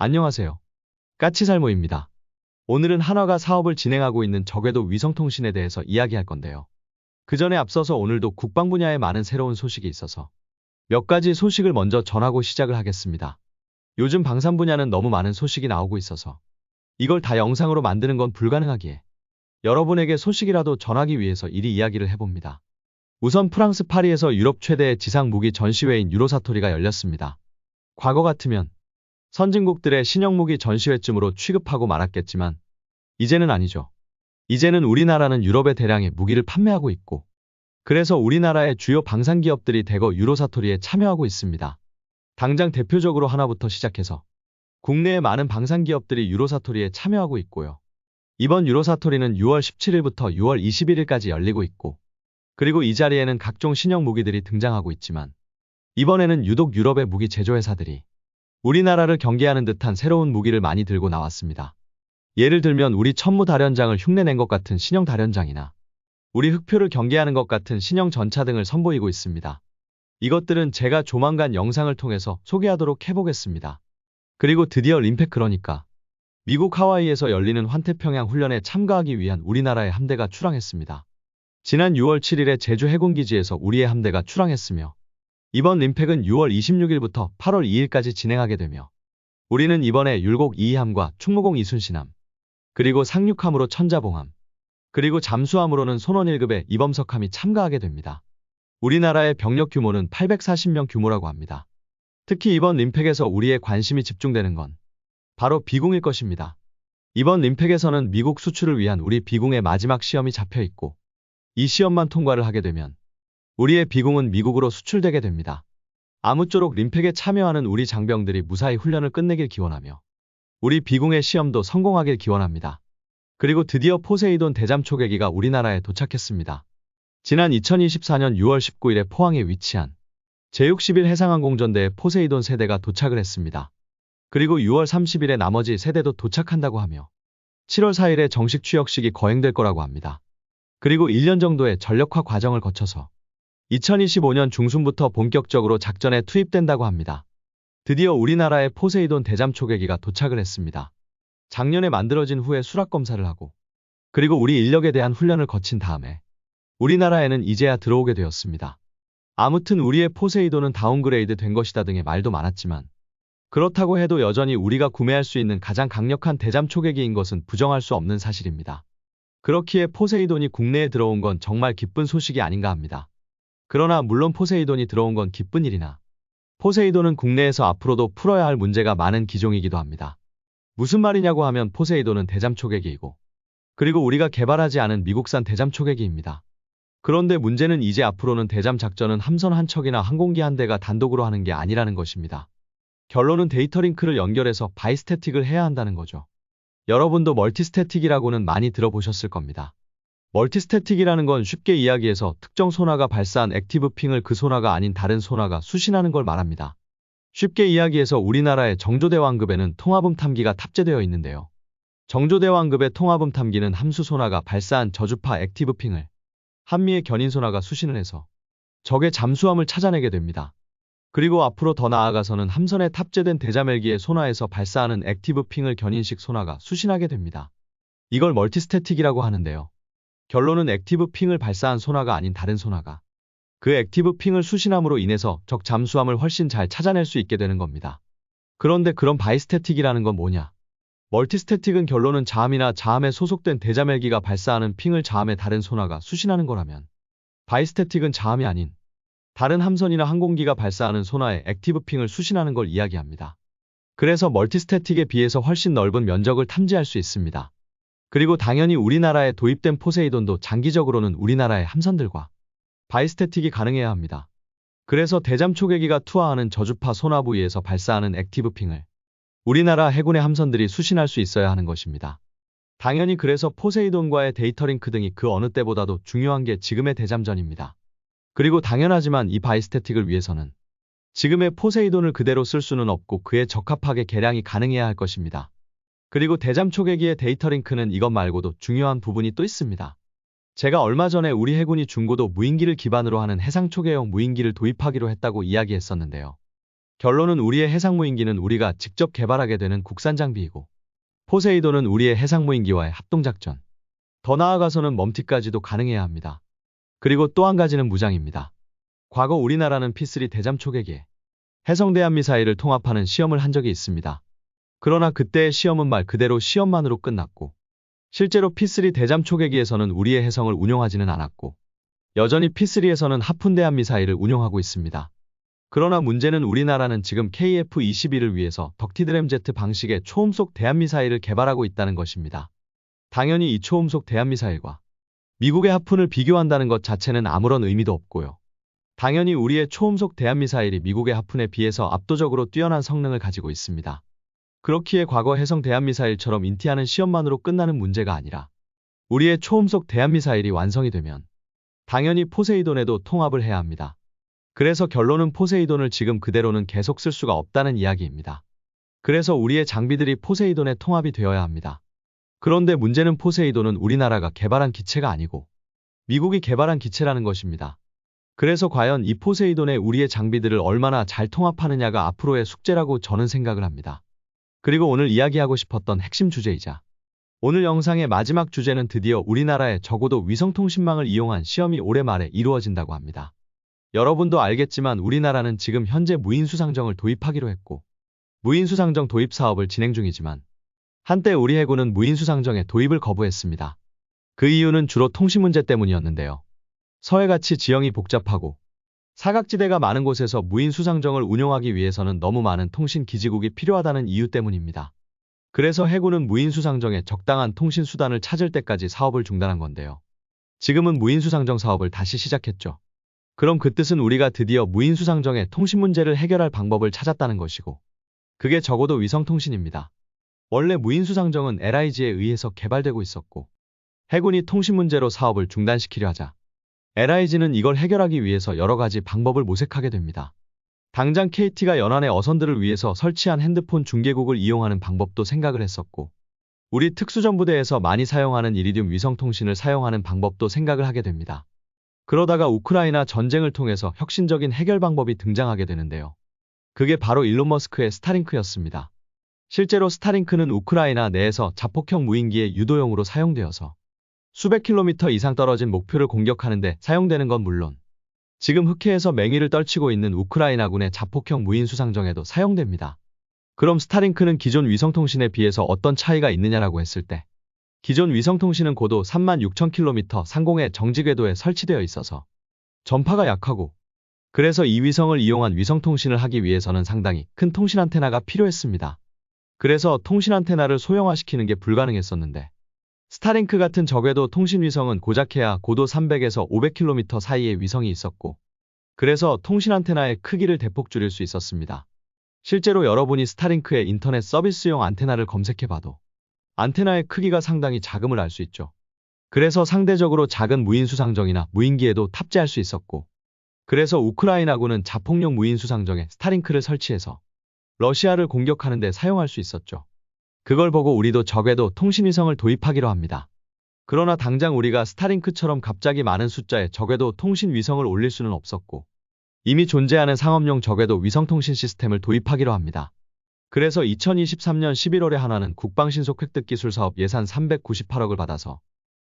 안녕하세요. 까치살모입니다. 오늘은 한화가 사업을 진행하고 있는 저궤도 위성통신에 대해서 이야기할 건데요. 그 전에 앞서서 오늘도 국방 분야에 많은 새로운 소식이 있어서 몇 가지 소식을 먼저 전하고 시작을 하겠습니다. 요즘 방산 분야는 너무 많은 소식이 나오고 있어서 이걸 다 영상으로 만드는 건 불가능하기에 여러분에게 소식이라도 전하기 위해서 이리 이야기를 해봅니다. 우선 프랑스 파리에서 유럽 최대의 지상 무기 전시회인 유로사토리가 열렸습니다. 과거 같으면 선진국들의 신형무기 전시회쯤으로 취급하고 말았겠지만 이제는 아니죠. 이제는 우리나라는 유럽에 대량의 무기를 판매하고 있고 그래서 우리나라의 주요 방산기업들이 대거 유로사토리에 참여하고 있습니다. 당장 대표적으로 하나부터 시작해서 국내의 많은 방산기업들이 유로사토리에 참여하고 있고요. 이번 유로사토리는 6월 17일부터 6월 21일까지 열리고 있고 그리고 이 자리에는 각종 신형 무기들이 등장하고 있지만 이번에는 유독 유럽의 무기 제조회사들이 우리나라를 경계하는 듯한 새로운 무기를 많이 들고 나왔습니다. 예를 들면 우리 천무다련장을 흉내낸 것 같은 신형 다련장이나 우리 흑표를 경계하는 것 같은 신형 전차 등을 선보이고 있습니다. 이것들은 제가 조만간 영상을 통해서 소개하도록 해보겠습니다. 그리고 드디어 림팩 그러니까 미국 하와이에서 열리는 환태평양 훈련에 참가하기 위한 우리나라의 함대가 출항했습니다. 지난 6월 7일에 제주 해군기지에서 우리의 함대가 출항했으며 이번 림팩은 6월 26일부터 8월 2일까지 진행하게 되며 우리는 이번에 율곡 2함과 충무공 이순신함, 그리고 상륙함으로 천자봉함, 그리고 잠수함으로는 손원 1급의 이범석함이 참가하게 됩니다. 우리나라의 병력 규모는 840명 규모라고 합니다. 특히 이번 림팩에서 우리의 관심이 집중되는 건 바로 비공일 것입니다. 이번 림팩에서는 미국 수출을 위한 우리 비공의 마지막 시험이 잡혀 있고 이 시험만 통과를 하게 되면 우리의 비공은 미국으로 수출되게 됩니다. 아무쪼록 림팩에 참여하는 우리 장병들이 무사히 훈련을 끝내길 기원하며 우리 비공의 시험도 성공하길 기원합니다. 그리고 드디어 포세이돈 대잠 초계기가 우리나라에 도착했습니다. 지난 2024년 6월 19일에 포항에 위치한 제61 해상항공전대의 포세이돈 세대가 도착을 했습니다. 그리고 6월 30일에 나머지 세대도 도착한다고 하며 7월 4일에 정식 취역식이 거행될 거라고 합니다. 그리고 1년 정도의 전력화 과정을 거쳐서 2025년 중순부터 본격적으로 작전에 투입된다고 합니다. 드디어 우리나라의 포세이돈 대잠 초계기가 도착을 했습니다. 작년에 만들어진 후에 수락검사를 하고 그리고 우리 인력에 대한 훈련을 거친 다음에 우리나라에는 이제야 들어오게 되었습니다. 아무튼 우리의 포세이돈은 다운그레이드 된 것이다 등의 말도 많았지만 그렇다고 해도 여전히 우리가 구매할 수 있는 가장 강력한 대잠 초계기인 것은 부정할 수 없는 사실입니다. 그렇기에 포세이돈이 국내에 들어온 건 정말 기쁜 소식이 아닌가 합니다. 그러나 물론 포세이돈이 들어온 건 기쁜 일이나 포세이돈은 국내에서 앞으로도 풀어야 할 문제가 많은 기종이기도 합니다. 무슨 말이냐고 하면 포세이돈은 대잠 초계기이고 그리고 우리가 개발하지 않은 미국산 대잠 초계기입니다. 그런데 문제는 이제 앞으로는 대잠 작전은 함선 한 척이나 항공기 한 대가 단독으로 하는 게 아니라는 것입니다. 결론은 데이터 링크를 연결해서 바이스태틱을 해야 한다는 거죠. 여러분도 멀티스태틱이라고는 많이 들어보셨을 겁니다. 멀티스태틱이라는 건 쉽게 이야기해서 특정 소나가 발사한 액티브 핑을 그 소나가 아닌 다른 소나가 수신하는 걸 말합니다. 쉽게 이야기해서 우리나라의 정조대왕급에는 통합음 탐기가 탑재되어 있는데요. 정조대왕급의 통합음 탐기는 함수 소나가 발사한 저주파 액티브 핑을 한미의 견인 소나가 수신을 해서 적의 잠수함을 찾아내게 됩니다. 그리고 앞으로 더 나아가서는 함선에 탑재된 대잠헬기의 소나에서 발사하는 액티브 핑을 견인식 소나가 수신하게 됩니다. 이걸 멀티스태틱이라고 하는데요. 결론은 액티브 핑을 발사한 소나가 아닌 다른 소나가 그 액티브 핑을 수신함으로 인해서 적 잠수함을 훨씬 잘 찾아낼 수 있게 되는 겁니다. 그런데 그런 바이스태틱이라는 건 뭐냐? 멀티스태틱은 결론은 자함이나 자함에 소속된 대잠헬기가 발사하는 핑을 자함의 다른 소나가 수신하는 거라면 바이스태틱은 자함이 아닌 다른 함선이나 항공기가 발사하는 소나의 액티브 핑을 수신하는 걸 이야기합니다. 그래서 멀티스태틱에 비해서 훨씬 넓은 면적을 탐지할 수 있습니다. 그리고 당연히 우리나라에 도입된 포세이돈도 장기적으로는 우리나라의 함선들과 바이스태틱이 가능해야 합니다. 그래서 대잠 초계기가 투하하는 저주파 소나 부위에서 발사하는 액티브 핑을 우리나라 해군의 함선들이 수신할 수 있어야 하는 것입니다. 당연히 그래서 포세이돈과의 데이터 링크 등이 그 어느 때보다도 중요한 게 지금의 대잠전입니다. 그리고 당연하지만 이 바이스태틱을 위해서는 지금의 포세이돈을 그대로 쓸 수는 없고 그에 적합하게 개량이 가능해야 할 것입니다. 그리고 대잠 초계기의 데이터 링크는 이것 말고도 중요한 부분이 또 있습니다. 제가 얼마 전에 우리 해군이 중고도 무인기를 기반으로 하는 해상 초계형 무인기를 도입하기로 했다고 이야기했었는데요. 결론은 우리의 해상무인기는 우리가 직접 개발하게 되는 국산 장비이고, 포세이돈은 우리의 해상무인기와의 합동작전. 더 나아가서는 멈티까지도 가능해야 합니다. 그리고 또 한 가지는 무장입니다. 과거 우리나라는 P3 대잠 초계기에 해성대함 미사일을 통합하는 시험을 한 적이 있습니다. 그러나 그때의 시험은 말 그대로 시험만으로 끝났고, 실제로 P3 대잠 초계기에서는 우리의 해성을 운용하지는 않았고, 여전히 P3에서는 하푼대함 미사일을 운용하고 있습니다. 그러나 문제는 우리나라는 지금 KF-21을 위해서 덕티드램제트 방식의 초음속 대함미사일을 개발하고 있다는 것입니다. 당연히 이 초음속 대함미사일과 미국의 하푼을 비교한다는 것 자체는 아무런 의미도 없고요. 당연히 우리의 초음속 대함미사일이 미국의 하푼에 비해서 압도적으로 뛰어난 성능을 가지고 있습니다. 그렇기에 과거 해성 대함미사일처럼 인티하는 시험만으로 끝나는 문제가 아니라, 우리의 초음속 대함미사일이 완성이 되면 당연히 포세이돈에도 통합을 해야 합니다. 그래서 결론은 포세이돈을 지금 그대로는 계속 쓸 수가 없다는 이야기입니다. 그래서 우리의 장비들이 포세이돈에 통합이 되어야 합니다. 그런데 문제는 포세이돈은 우리나라가 개발한 기체가 아니고 미국이 개발한 기체라는 것입니다. 그래서 과연 이 포세이돈에 우리의 장비들을 얼마나 잘 통합하느냐가 앞으로의 숙제라고 저는 생각을 합니다. 그리고 오늘 이야기하고 싶었던 핵심 주제이자 오늘 영상의 마지막 주제는 드디어 우리나라의 적어도 위성통신망을 이용한 시험이 올해 말에 이루어진다고 합니다. 여러분도 알겠지만 우리나라는 지금 현재 무인수상정을 도입하기로 했고, 무인수상정 도입 사업을 진행 중이지만, 한때 우리 해군은 무인수상정의 도입을 거부했습니다. 그 이유는 주로 통신 문제 때문이었는데요. 서해같이 지형이 복잡하고 사각지대가 많은 곳에서 무인수상정을 운용하기 위해서는 너무 많은 통신기지국이 필요하다는 이유 때문입니다. 그래서 해군은 무인수상정에 적당한 통신수단을 찾을 때까지 사업을 중단한 건데요. 지금은 무인수상정 사업을 다시 시작했죠. 그럼 그 뜻은 우리가 드디어 무인수상정의 통신 문제를 해결할 방법을 찾았다는 것이고, 그게 적어도 위성통신입니다. 원래 무인수상정은 LIG에 의해서 개발되고 있었고, 해군이 통신 문제로 사업을 중단시키려 하자 LIG는 이걸 해결하기 위해서 여러 가지 방법을 모색하게 됩니다. 당장 KT가 연안의 어선들을 위해서 설치한 핸드폰 중계국을 이용하는 방법도 생각을 했었고, 우리 특수전부대에서 많이 사용하는 이리듐 위성통신을 사용하는 방법도 생각을 하게 됩니다. 그러다가 우크라이나 전쟁을 통해서 혁신적인 해결 방법이 등장하게 되는데요. 그게 바로 일론 머스크의 스타링크였습니다. 실제로 스타링크는 우크라이나 내에서 자폭형 무인기의 유도용으로 사용되어서 수백 킬로미터 이상 떨어진 목표를 공격하는 데 사용되는 건 물론, 지금 흑해에서 맹위를 떨치고 있는 우크라이나군의 자폭형 무인수상정에도 사용됩니다. 그럼 스타링크는 기존 위성통신에 비해서 어떤 차이가 있느냐라고 했을 때, 기존 위성통신은 고도 36,000km 상공의 정지궤도에 설치되어 있어서 전파가 약하고, 그래서 이 위성을 이용한 위성통신을 하기 위해서는 상당히 큰 통신 안테나가 필요했습니다. 그래서 통신 안테나를 소형화시키는 게 불가능했었는데, 스타링크 같은 저궤도 통신위성은 고작해야 고도 300에서 500km 사이의 위성이 있었고, 그래서 통신 안테나의 크기를 대폭 줄일 수 있었습니다. 실제로 여러분이 스타링크의 인터넷 서비스용 안테나를 검색해봐도 안테나의 크기가 상당히 작음을 알 수 있죠. 그래서 상대적으로 작은 무인수상정이나 무인기에도 탑재할 수 있었고, 그래서 우크라이나군은 자폭용 무인수상정에 스타링크를 설치해서 러시아를 공격하는 데 사용할 수 있었죠. 그걸 보고 우리도 저궤도 통신위성을 도입하기로 합니다. 그러나 당장 우리가 스타링크처럼 갑자기 많은 숫자의 저궤도 통신위성을 올릴 수는 없었고, 이미 존재하는 상업용 저궤도 위성통신 시스템을 도입하기로 합니다. 그래서 2023년 11월에 한화는 국방신속획득기술 사업 예산 398억을 받아서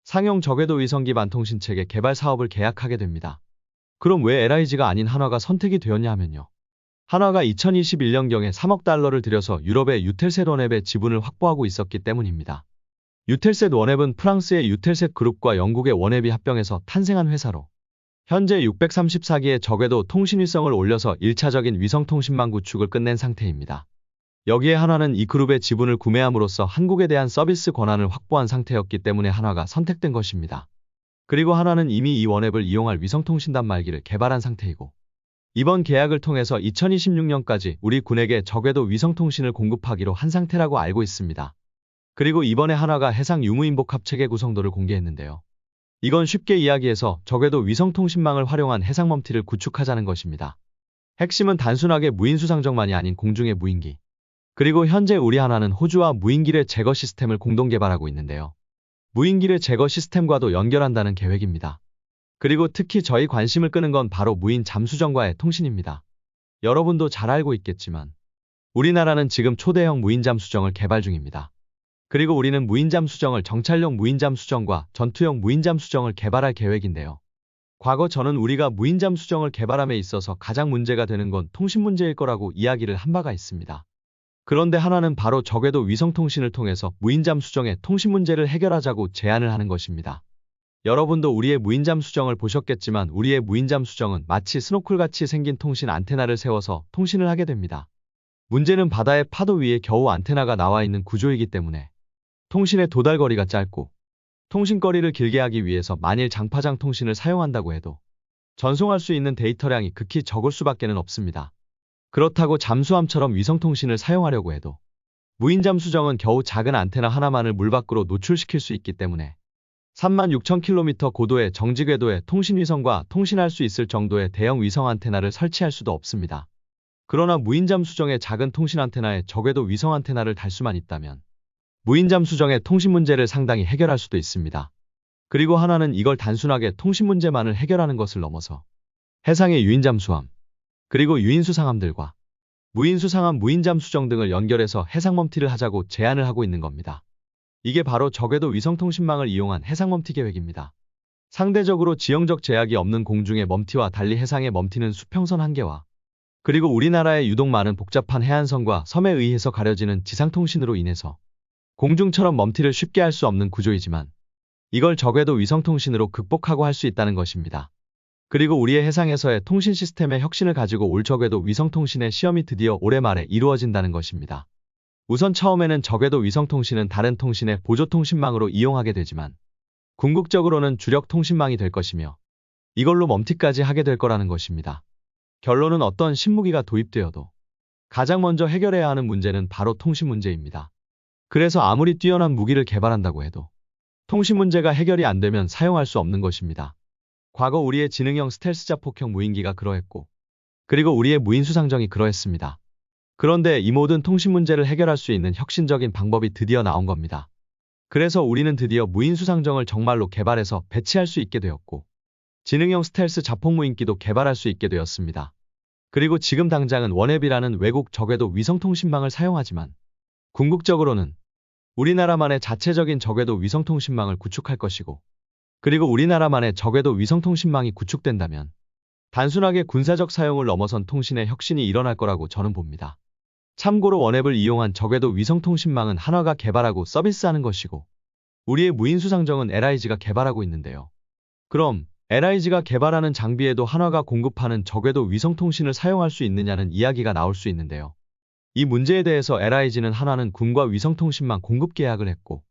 상용 저궤도 위성 기반 통신체계 개발 사업을 계약하게 됩니다. 그럼 왜 LIG가 아닌 한화가 선택이 되었냐 하면요. 한화가 2021년경에 3억 달러를 들여서 유럽의 유텔셋 원앱의 지분을 확보하고 있었기 때문입니다. 유텔셋 원앱은 프랑스의 유텔셋 그룹과 영국의 원앱이 합병해서 탄생한 회사로, 현재 634기의 저궤도 통신위성을 올려서 1차적인 위성통신망 구축을 끝낸 상태입니다. 여기에 한화는 이 그룹의 지분을 구매함으로써 한국에 대한 서비스 권한을 확보한 상태였기 때문에 한화가 선택된 것입니다. 그리고 한화는 이미 이 원앱을 이용할 위성통신 단말기를 개발한 상태이고, 이번 계약을 통해서 2026년까지 우리 군에게 저궤도 위성통신을 공급하기로 한 상태라고 알고 있습니다. 그리고 이번에 한화가 해상 유무인복합체계 구성도를 공개했는데요. 이건 쉽게 이야기해서 저궤도 위성통신망을 활용한 해상멈티를 구축하자는 것입니다. 핵심은 단순하게 무인수상정만이 아닌 공중의 무인기, 그리고 현재 우리 한화는 호주와 무인기뢰 제거 시스템을 공동 개발하고 있는데요. 무인기뢰 제거 시스템과도 연결한다는 계획입니다. 그리고 특히 저희 관심을 끄는 건 바로 무인 잠수정과의 통신입니다. 여러분도 잘 알고 있겠지만 우리나라는 지금 초대형 무인잠 수정을 개발 중입니다. 그리고 우리는 무인잠 수정을 정찰용 무인잠 수정과 전투용 무인잠 수정을 개발할 계획인데요. 과거 저는 우리가 무인잠 수정을 개발함에 있어서 가장 문제가 되는 건 통신 문제일 거라고 이야기를 한 바가 있습니다. 그런데 하나는 바로 저궤도 위성통신을 통해서 무인잠 수정의 통신 문제를 해결하자고 제안을 하는 것입니다. 여러분도 우리의 무인잠 수정을 보셨겠지만 우리의 무인잠 수정은 마치 스노클같이 생긴 통신 안테나를 세워서 통신을 하게 됩니다. 문제는 바다의 파도 위에 겨우 안테나가 나와 있는 구조이기 때문에 통신의 도달거리가 짧고 통신거리를 길게 하기 위해서 만일 장파장 통신을 사용한다고 해도 전송할 수 있는 데이터량이 극히 적을 수밖에는 없습니다. 그렇다고 잠수함처럼 위성통신을 사용하려고 해도 무인잠 수정은 겨우 작은 안테나 하나만을 물 밖으로 노출시킬 수 있기 때문에 36,000km 고도의 정지궤도에 통신위성과 통신할 수 있을 정도의 대형 위성 안테나를 설치할 수도 없습니다. 그러나 무인잠 수정의 작은 통신 안테나에 저궤도 위성 안테나를 달 수만 있다면 무인잠 수정의 통신 문제를 상당히 해결할 수도 있습니다. 그리고 하나는 이걸 단순하게 통신 문제만을 해결하는 것을 넘어서 해상의 유인잠수함, 그리고 유인수상함들과 무인수상함 무인잠 수정 등을 연결해서 해상멈티를 하자고 제안을 하고 있는 겁니다. 이게 바로 저궤도 위성통신망을 이용한 해상멈티 계획입니다. 상대적으로 지형적 제약이 없는 공중의 멈티와 달리 해상의 멈티는 수평선 한계와 그리고 우리나라의 유독 많은 복잡한 해안선과 섬에 의해서 가려지는 지상통신으로 인해서 공중처럼 멈티를 쉽게 할 수 없는 구조이지만 이걸 저궤도 위성통신으로 극복하고 할 수 있다는 것입니다. 그리고 우리의 해상에서의 통신 시스템의 혁신을 가지고 올 저궤도 위성통신의 시험이 드디어 올해 말에 이루어진다는 것입니다. 우선 처음에는 저궤도 위성통신은 다른 통신의 보조통신망으로 이용하게 되지만 궁극적으로는 주력 통신망이 될 것이며 이걸로 멈티까지 하게 될 거라는 것입니다. 결론은 어떤 신무기가 도입되어도 가장 먼저 해결해야 하는 문제는 바로 통신 문제입니다. 그래서 아무리 뛰어난 무기를 개발한다고 해도 통신 문제가 해결이 안 되면 사용할 수 없는 것입니다. 과거 우리의 지능형 스텔스 자폭형 무인기가 그러했고 그리고 우리의 무인수상정이 그러했습니다. 그런데 이 모든 통신 문제를 해결할 수 있는 혁신적인 방법이 드디어 나온 겁니다. 그래서 우리는 드디어 무인수상정을 정말로 개발해서 배치할 수 있게 되었고 지능형 스텔스 자폭무인기도 개발할 수 있게 되었습니다. 그리고 지금 당장은 원앱이라는 외국 저궤도 위성통신망을 사용하지만 궁극적으로는 우리나라만의 자체적인 저궤도 위성통신망을 구축할 것이고 그리고 우리나라만의 저궤도 위성통신망이 구축된다면 단순하게 군사적 사용을 넘어선 통신의 혁신이 일어날 거라고 저는 봅니다. 참고로 원앱을 이용한 저궤도 위성통신망은 한화가 개발하고 서비스하는 것이고 우리의 무인수상정은 LIG가 개발하고 있는데요. 그럼 LIG가 개발하는 장비에도 한화가 공급하는 저궤도 위성통신을 사용할 수 있느냐는 이야기가 나올 수 있는데요. 이 문제에 대해서 LIG는 한화는 군과 위성통신망 공급 계약을 했고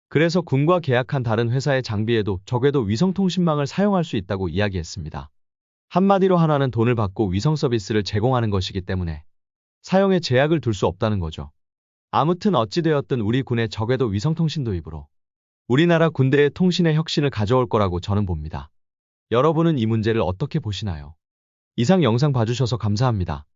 그래서 군과 계약한 다른 회사의 장비에도 저궤도 위성통신망을 사용할 수 있다고 이야기했습니다. 한마디로 한화는 돈을 받고 위성 서비스를 제공하는 것이기 때문에 사용에 제약을 둘 수 없다는 거죠. 아무튼 어찌되었든 우리 군의 저궤도 위성통신 도입으로 우리나라 군대의 통신의 혁신을 가져올 거라고 저는 봅니다. 여러분은 이 문제를 어떻게 보시나요? 이상 영상 봐주셔서 감사합니다.